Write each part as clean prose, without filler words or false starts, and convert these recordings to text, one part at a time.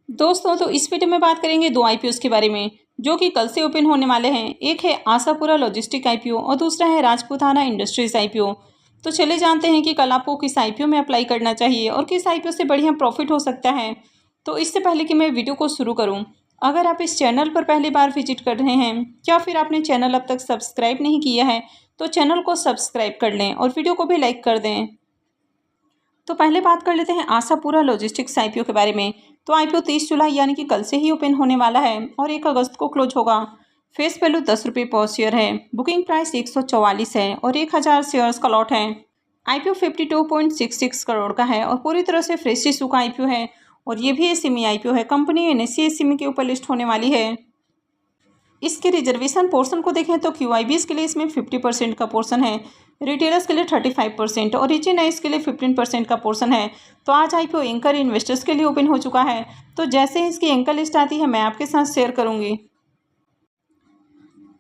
दोस्तों तो इस वीडियो में बात करेंगे दो आईपीओस के बारे में जो कि कल से ओपन होने वाले हैं। एक है आशापुरा लॉजिस्टिक आईपीओ और दूसरा है राजपूताना इंडस्ट्रीज आईपीओ। तो चले जानते हैं कि कल आपको किस आईपीओ में अप्लाई करना चाहिए और किस आईपीओ से बढ़िया प्रॉफिट हो सकता है। तो इससे पहले कि मैं वीडियो को शुरू करूँ, अगर आप इस चैनल पर पहली बार विजिट कर रहे हैं या फिर आपने चैनल अब तक सब्सक्राइब नहीं किया है तो चैनल को सब्सक्राइब कर लें और वीडियो को भी लाइक कर दें। तो पहले बात कर लेते हैं आशापुरा लॉजिस्टिक्स आईपीओ के बारे में। तो आईपीओ 30 जुलाई यानी कि कल से ही ओपन होने वाला है और 1 अगस्त को क्लोज होगा। फेस वैल्यू 10 रुपये पर शेयर है। बुकिंग प्राइस 144 है और 1000 शेयर्स का लॉट है। आईपीओ 52.66 करोड़ का है और पूरी तरह से फ्रेश इशू का आईपीओ है और ये भी एसएमई आईपीओ है। कंपनी एनएसई एसएमई के ऊपर लिस्ट होने वाली है। इसके रिजर्वेशन पोर्शन को देखें तो क्यूआईबीएस के लिए इसमें 50% का पोर्शन है, रिटेलर्स के लिए 35% और रिचेनाइज के लिए 15% का पोर्शन है। तो आज आईपीओ एंकर इन्वेस्टर्स के लिए ओपन हो चुका है। तो जैसे ही इसकी एंकर लिस्ट आती है मैं आपके साथ शेयर करूंगी।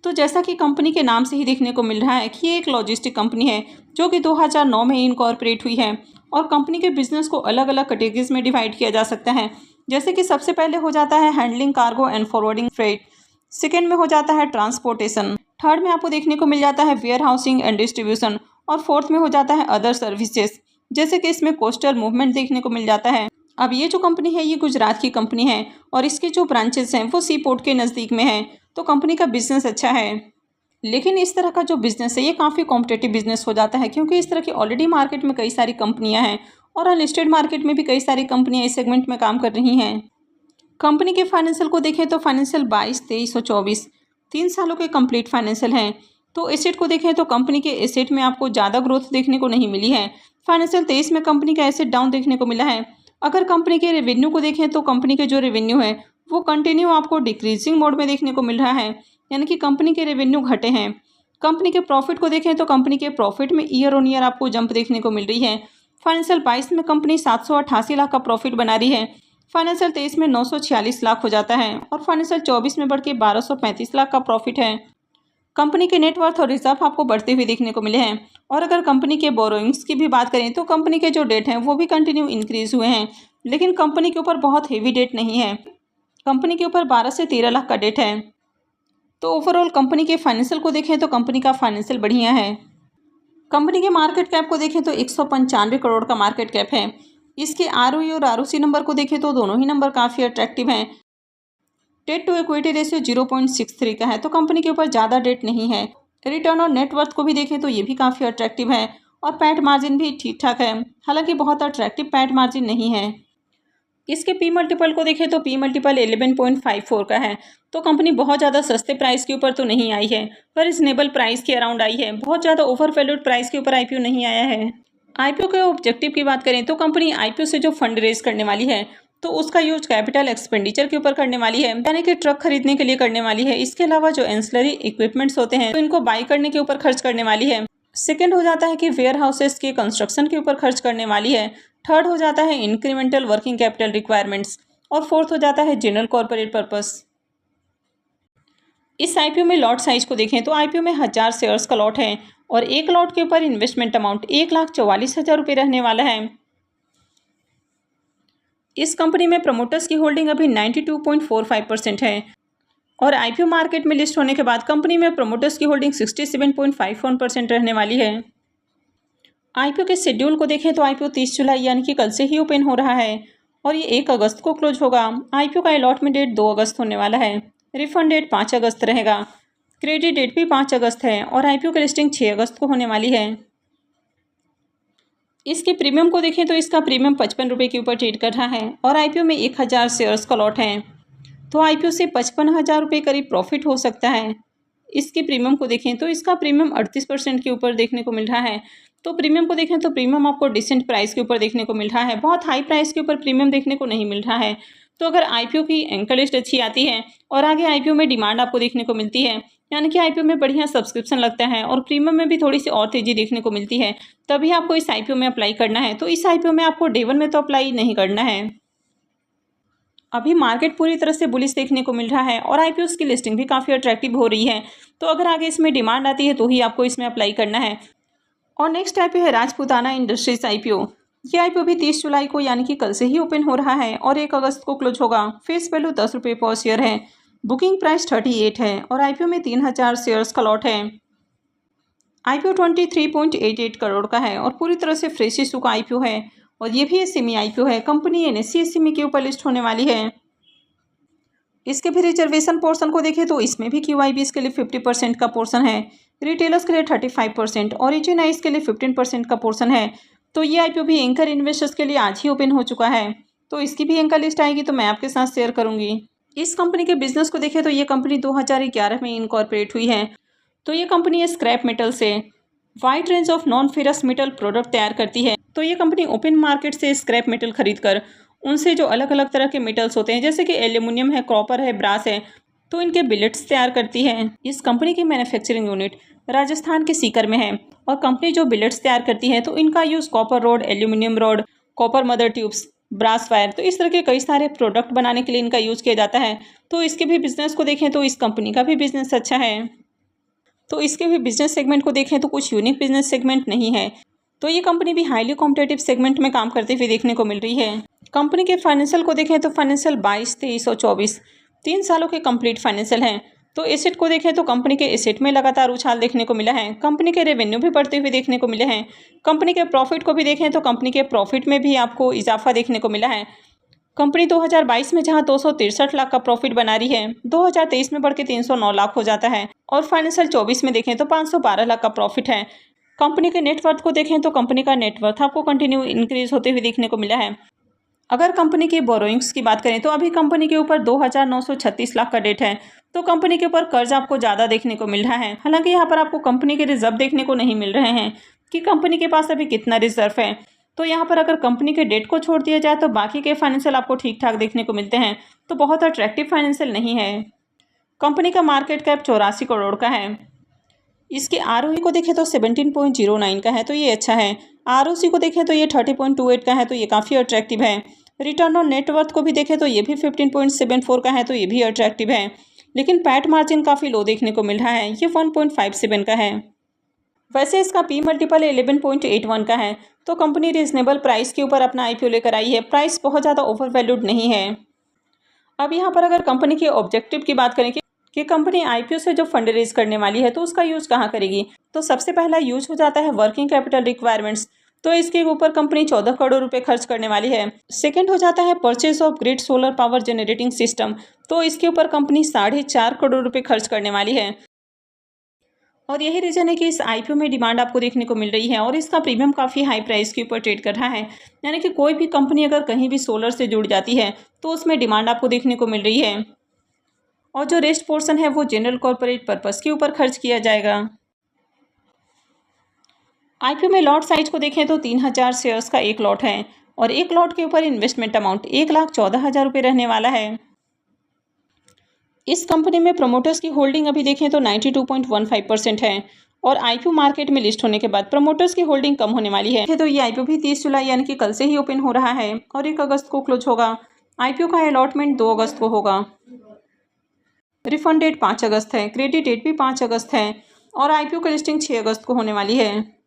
तो जैसा कि कंपनी के नाम से ही देखने को मिल रहा है कि ये एक लॉजिस्टिक कंपनी है जो कि 2009 में इनकॉर्पोरेट हुई है और कंपनी के बिजनेस को अलग अलग कैटेगरीज में डिवाइड किया जा सकता है। जैसे कि सबसे पहले हो जाता है handling cargo and forwarding freight, second में हो जाता है ट्रांसपोर्टेशन, थर्ड में आपको देखने को मिल जाता है वेयर हाउसिंग एंड डिस्ट्रीब्यूशन और फोर्थ में हो जाता है अदर सर्विसेज, जैसे कि इसमें कोस्टल मूवमेंट देखने को मिल जाता है। अब ये जो कंपनी है ये गुजरात की कंपनी है और इसके जो ब्रांचेस हैं वो सी पोर्ट के नज़दीक में है। तो कंपनी का बिजनेस अच्छा है, लेकिन इस तरह का जो बिजनेस है ये काफ़ी कॉम्पिटेटिव बिजनेस हो जाता है क्योंकि इस तरह की ऑलरेडी मार्केट में कई सारी कंपनियां हैं और अनलिस्टेड मार्केट में भी कई सारी कंपनियां इस सेगमेंट में काम कर रही हैं। कंपनी के फाइनेंशियल को देखें तो फाइनेंशियल 22, 23 और 24 3 सालों के कंप्लीट फाइनेंशियल हैं। तो एसेट को देखें तो कंपनी के एसेट में आपको ज़्यादा ग्रोथ देखने को नहीं मिली है। फाइनेंशियल 23 में कंपनी का एसेट डाउन देखने को मिला है। अगर कंपनी के रेवेन्यू को देखें तो कंपनी के जो रेवेन्यू है वो कंटिन्यू आपको डिक्रीजिंग मोड में देखने को मिल रहा है, यानी कि कंपनी के रेवेन्यू घटे हैं। कंपनी के प्रॉफिट को देखें तो कंपनी के प्रॉफिट में ईयर ऑन ईयर आपको जंप देखने को मिल रही है। फाइनेंशियल 22 में कंपनी 788 लाख का प्रॉफिट बना रही है, फाइनेंशियल 23 में 946 लाख हो जाता है और फाइनेंशियल 24 में बढ़ के 1235 लाख का प्रॉफिट है। कंपनी के नेटवर्थ और रिजर्व आपको बढ़ते हुए देखने को मिले हैं। और अगर कंपनी के बोरोइंग्स की भी बात करें तो कंपनी के जो डेट हैं वो भी कंटिन्यू इंक्रीज हुए हैं, लेकिन कंपनी के ऊपर बहुत हेवी डेट नहीं है। कंपनी के ऊपर 12 से 13 लाख का डेट है। तो ओवरऑल कंपनी के फाइनेंशियल को देखें तो कंपनी का फाइनेंशियल बढ़िया है। कंपनी के मार्केट कैप को देखें तो 195 करोड़ का मार्केट कैप है। इसके आरओई और आरओसी नंबर को देखें तो दोनों ही नंबर काफ़ी अट्रैक्टिव हैं। डेट टू इक्विटी रेशियो 0.63 का है, तो कंपनी के ऊपर ज़्यादा डेट नहीं है। रिटर्न और नेटवर्थ को भी देखें तो ये भी काफ़ी अट्रैक्टिव है और पैट मार्जिन भी ठीक ठाक है, हालांकि बहुत अट्रैक्टिव पैट मार्जिन नहीं है। इसके पी मल्टीपल को देखें तो पी मल्टीपल 11.54 का है। तो कंपनी बहुत ज़्यादा सस्ते प्राइस के ऊपर तो नहीं आई है, पर रिजनेबल प्राइस के अराउंड आई है। बहुत ज़्यादा ओवर वैल्यूड प्राइस के ऊपर आईपीओ नहीं आया है। आईपीओ के ऑब्जेक्टिव की बात करें तो कंपनी आईपीओ से जो फंड रेज करने वाली है तो उसका यूज कैपिटल एक्सपेंडिचर के ऊपर करने वाली है, यानी कि ट्रक खरीदने के लिए करने वाली है। इसके अलावा जो एंसिलरी इक्विपमेंट्स होते हैं तो इनको बाई करने के ऊपर खर्च करने वाली है। सेकेंड हो जाता है कि वेयर हाउसेस के कंस्ट्रक्शन के ऊपर खर्च करने वाली है। थर्ड हो जाता है इंक्रीमेंटल वर्किंग कैपिटल रिक्वायरमेंट्स और फोर्थ हो जाता है जनरल कॉर्पोरेट पर्पस। इस आईपीओ में लॉट साइज को देखें तो आईपीओ में 1000 शेयर्स का लॉट है और एक लॉट के ऊपर इन्वेस्टमेंट अमाउंट 1,44,000 रुपये रहने वाला है। इस कंपनी में प्रमोटर्स की होल्डिंग अभी 92.45% है और आईपीओ मार्केट में लिस्ट होने के बाद कंपनी में प्रमोटर्स की होल्डिंग 67.51% रहने वाली है। आईपीओ के शेड्यूल को देखें तो आईपीओ 30 जुलाई यानी कि कल से ही ओपन हो रहा है और ये 1 अगस्त को क्लोज होगा। आईपीओ का अलॉटमेंट डेट 2 अगस्त होने वाला है। रिफंड डेट 5 अगस्त रहेगा। क्रेडिट डेट भी 5 अगस्त है और आईपीओ की लिस्टिंग 6 अगस्त को होने वाली है। इसके प्रीमियम को देखें तो इसका प्रीमियम 55 रुपये के ऊपर ट्रेड कर रहा है और आईपीओ में 1000 शेयर्स का लॉट है, तो आईपीओ से 55,000 रुपये करीब प्रॉफिट हो सकता है। इसके प्रीमियम को देखें तो इसका प्रीमियम 38% के ऊपर देखने को मिल रहा है। तो प्रीमियम को देखें तो प्रीमियम आपको डिसेंट प्राइस के ऊपर देखने को मिल रहा है, बहुत हाई प्राइस के ऊपर प्रीमियम देखने को नहीं मिल रहा है। तो अगर आईपीओ की एंकर लिस्ट अच्छी आती है और आगे आईपीओ में डिमांड आपको देखने को मिलती है, यानी कि आईपीओ में बढ़िया सब्सक्रिप्शन लगता है और प्रीमियम में भी थोड़ी सी और तेज़ी देखने को मिलती है, तभी आपको इस आईपीओ में अप्लाई करना है। तो इस आईपीओ में आपको डे 1 में तो अप्लाई नहीं करना है। अभी मार्केट पूरी तरह से बुलिश देखने को मिल रहा है और आईपीओ की लिस्टिंग भी काफ़ी अट्रैक्टिव हो रही है। तो अगर आगे इसमें डिमांड आती है तो ही आपको इसमें अप्लाई करना है। और नेक्स्ट आईपीओ है राजपूताना इंडस्ट्रीज आईपीओ। ये आईपीओ भी 30 जुलाई को यानी कि कल से ही ओपन हो रहा है और 1 अगस्त को क्लोज होगा। फेस वैल्यू 10 रुपये पर शेयर है। बुकिंग प्राइस 38 है और आईपीओ में 3000 शेयर्स का लॉट है। आईपीओ 23.88 करोड़ का है और पूरी तरह से फ्रेश इशू का आईपीओ है और ये भी एसएमई आईपीओ है। कंपनी एनएससी एसएमई के ऊपर लिस्ट होने वाली है। इसके भी रिजर्वेशन पोर्शन को देखें तो इसमें भी क्यूआईबीएस के लिए 50% का पोर्शन है, रिटेलर्स के लिए 35% और एचएनआईज के लिए 15% का पोर्शन है। तो ये आईपीओ भी एंकर इन्वेस्टर्स के लिए आज ही ओपन हो चुका है। तो इसकी भी एंकर लिस्ट आएगी तो मैं आपके साथ शेयर करूंगी। इस कंपनी के बिजनेस को देखें तो ये कंपनी 2011 में इनकॉर्पोरेट हुई है। तो ये कंपनी स्क्रैप मेटल से wide range of non ferrous metal product तैयार करती है। तो ये कंपनी ओपन मार्केट से स्क्रैप मेटल खरीद कर उनसे जो अलग अलग तरह के मेटल्स होते हैं जैसे कि एल्यूमिनियम है, कॉपर है, ब्रास है, तो इनके बिलेट्स तैयार करती है। इस कंपनी की मैन्युफैक्चरिंग यूनिट राजस्थान के सीकर में है और कंपनी जो बिलेट्स तैयार करती है तो इनका use copper rod, aluminium rod, copper mother tubes, brass wire, तो इस तरह के कई सारे प्रोडक्ट बनाने के लिए इनका यूज़ किया जाता है। तो इसके भी बिजनेस को देखें तो इस कंपनी का भी बिजनेस अच्छा है। तो इसके भी बिजनेस सेगमेंट को देखें तो कुछ यूनिक बिजनेस सेगमेंट नहीं है। तो ये कंपनी भी हाईली कॉम्पिटेटिव सेगमेंट में काम करते हुए देखने को मिल रही है। कंपनी के फाइनेंशियल को देखें तो फाइनेंशियल 22, 23 और 24 3 सालों के कंप्लीट फाइनेंशियल हैं। तो एसेट को देखें तो कंपनी के एसेट में लगातार उछाल देखने को मिला है। कंपनी के रेवेन्यू भी बढ़ते हुए देखने को मिले हैं। कंपनी के प्रॉफिट को भी देखें तो कंपनी के प्रॉफिट में भी आपको इजाफा देखने को मिला है। कंपनी 2022 में जहां 263 लाख का प्रॉफिट बना रही है, 2023 में बढ़ के 309 लाख हो जाता है और फाइनेंशियल 24 में देखें तो 512 लाख का प्रॉफिट है। कंपनी के नेटवर्थ को देखें तो कंपनी का नेटवर्थ आपको कंटिन्यू इंक्रीज होते हुए देखने को मिला है। अगर कंपनी की बोरोइंग्स की बात करें तो अभी कंपनी के ऊपर 2936 लाख का डेट है। तो कंपनी के ऊपर कर्ज आपको ज़्यादा देखने को मिल रहा है। हालांकि यहाँ पर आपको कंपनी के रिजर्व देखने को नहीं मिल रहे हैं कि कंपनी के पास अभी कितना रिजर्व है। तो यहाँ पर अगर कंपनी के डेट को छोड़ दिया जाए तो बाकी के फाइनेंशियल आपको ठीक ठाक देखने को मिलते हैं। तो बहुत अट्रैक्टिव फाइनेंशियल नहीं है। कंपनी का मार्केट कैप 84 करोड़ का है। इसके आरओई को देखें तो 17.09 का है, तो ये अच्छा है। आरओसी को देखें तो ये 30.28 का है, तो ये काफ़ी अट्रैक्टिव है। रिटर्न ऑन नेटवर्थ को भी देखें तो ये भी 15.74 का है, तो ये भी अट्रैक्टिव है। लेकिन पैट मार्जिन काफ़ी लो देखने को मिल रहा है, ये 1.57 का है। वैसे इसका पी मल्टीपल 11.81 का है। तो कंपनी रीजनेबल प्राइस के ऊपर अपना आईपीओ लेकर आई है। प्राइस बहुत ज़्यादा ओवर वैल्यूड नहीं है। अब यहाँ पर अगर कंपनी के ऑब्जेक्टिव की बात करें कि कंपनी आईपीओ से जो फंड रेज करने वाली है तो उसका यूज़ कहाँ करेगी, तो सबसे पहला यूज हो जाता है वर्किंग कैपिटल रिक्वायरमेंट्स। तो इसके ऊपर कंपनी 14 करोड़ रुपए खर्च करने वाली है। सेकंड हो जाता है purchase of grid solar power generating system. तो इसके ऊपर कंपनी 4.5 करोड़ रुपए खर्च करने वाली है। और यही रीज़न है कि इस आईपीओ में डिमांड आपको देखने को मिल रही है और इसका प्रीमियम काफ़ी हाई प्राइस के ऊपर ट्रेड कर रहा है। यानी कि कोई भी कंपनी अगर कहीं भी सोलर से जुड़ जाती है तो उसमें डिमांड आपको देखने को मिल रही है और जो रेस्ट पोर्शन है वो जनरल कॉर्पोरेट पर्पस के ऊपर खर्च किया जाएगा। आईपीओ में लॉट साइज को देखें तो 3000 शेयर्स का एक लॉट है और एक लॉट के ऊपर इन्वेस्टमेंट अमाउंट 1,14,000 रुपये रहने वाला है। इस कंपनी में प्रमोटर्स की होल्डिंग अभी देखें तो 92.15% है और आईपीओ मार्केट में लिस्ट होने के बाद प्रमोटर्स की होल्डिंग कम होने वाली है। तो ये आईपीओ भी 30 जुलाई यानी कि कल से ही ओपन हो रहा है और 1 अगस्त को क्लोज होगा। आईपीओ का अलॉटमेंट 2 अगस्त को होगा। रिफंड डेट 5 अगस्त है, क्रेडिट डेट भी 5 अगस्त है और आईपीओ की लिस्टिंग 6 अगस्त को होने वाली है।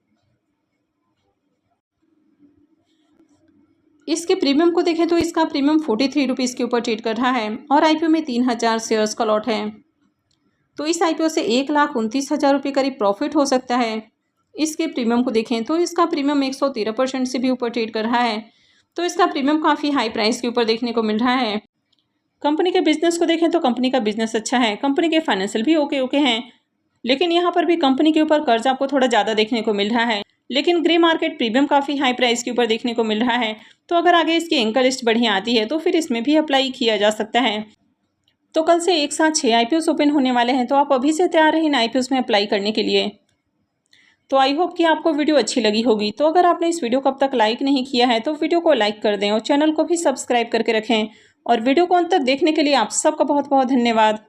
इसके प्रीमियम को देखें तो इसका प्रीमियम 43 रुपीज़ के ऊपर ट्रेड कर रहा है और आईपीओ में 3000 शेयर्स का लॉट है। तो इस आईपीओ से 1,29,000 रुपये करीब प्रॉफिट हो सकता है। इसके प्रीमियम को देखें तो इसका प्रीमियम 113% से भी ऊपर ट्रेड कर रहा है। तो इसका प्रीमियम काफ़ी हाई प्राइस के ऊपर देखने को मिल रहा है। कंपनी के बिजनेस को देखें तो कंपनी का बिजनेस अच्छा है। कंपनी के फाइनेंशियल भी ओके हैं, लेकिन यहाँ पर भी कंपनी के ऊपर कर्ज आपको थोड़ा ज़्यादा देखने को मिल रहा है। लेकिन ग्रे मार्केट प्रीमियम काफ़ी हाई प्राइस के ऊपर देखने को मिल रहा है। तो अगर आगे इसकी एंकर लिस्ट बढ़िया आती है तो फिर इसमें भी अप्लाई किया जा सकता है। तो कल से एक साथ 6 आईपीओ ओपन होने वाले हैं, तो आप अभी से तैयार रहें इन आईपीओ में अप्लाई करने के लिए। तो आई होप कि आपको वीडियो अच्छी लगी होगी। तो अगर आपने इस वीडियो को अब तक लाइक नहीं किया है तो वीडियो को लाइक कर दें और चैनल को भी सब्सक्राइब करके रखें। और वीडियो को अंत तक देखने के लिए आप सबका बहुत बहुत धन्यवाद।